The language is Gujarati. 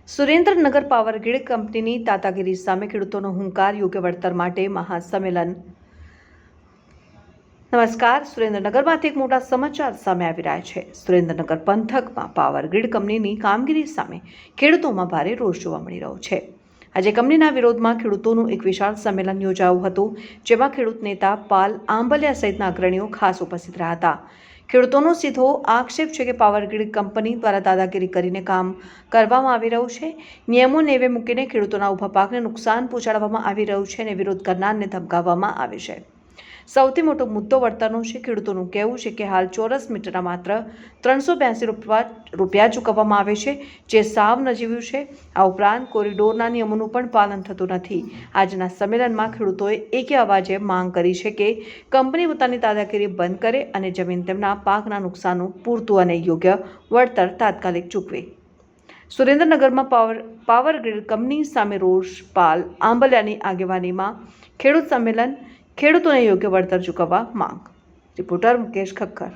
સુરેન્દ્રનગર પાવર ગ્રીડ કંપનીની દાદાગીરી સામે ખેડૂતોનો હુંકાર, યોગ્ય વળતર માટે મહાસંમેલન। નમસ્કાર, સુરેન્દ્રનગરમાંથી એક મોટા સમાચાર સામે આવી રહ્યા છે। સુરેન્દ્રનગર પંથકમાં પાવર ગ્રીડ કંપનીની કામગીરી સામે ખેડૂતોમાં ભારે રોષ જોવા મળી રહ્યો છે। આજે કંપનીના વિરોધમાં ખેડૂતોનું એક વિશાળ સંમેલન યોજાયું હતું, જેમાં ખેડૂત નેતા પાલ આંબલિયા સહિતના અગ્રણીઓ ખાસ ઉપસ્થિત રહ્યા હતા। ખેડૂતોનો સીધો આક્ષેપ છે કે પાવર ગ્રીડ કંપની દ્વારા દાદાગીરી કરીને કામ કરવામાં આવી રહ્યું છે। નિયમો નેવે મૂકીને ખેડૂતોના ઊભા પાકને નુકસાન પહોંચાડવામાં આવી રહ્યું છે અને વિરોધ કરનારને ધમકાવવામાં આવે છે। સૌથી મોટો મુદ્દો વળતરનો છે। ખેડૂતોનું કહેવું છે કે હાલ ચોરસ મીટરના માત્ર 382 રૂપિયા ચૂકવવામાં આવે છે, જે સાવ નજીવું છે। આ ઉપરાંત કોરિડોરના નિયમોનું પણ પાલન થતું નથી। આજના સંમેલનમાં ખેડૂતોએ એકે અવાજે માંગ કરી છે કે કંપની પોતાની દાદાગીરી બંધ કરે અને જમીન તેમના પાકના નુકસાનનું પૂરતું અને યોગ્ય વળતર તાત્કાલિક ચૂકવે। સુરેન્દ્રનગરમાં પાવર ગ્રીડ કંપની સામે રોષ, પાલ આંબલિયાની આગેવાનીમાં ખેડૂત સંમેલન, ખેડૂતોને યોગ્ય વળતર ચૂકવવા માંગ। રિપોર્ટર મુકેશ ખક્કર।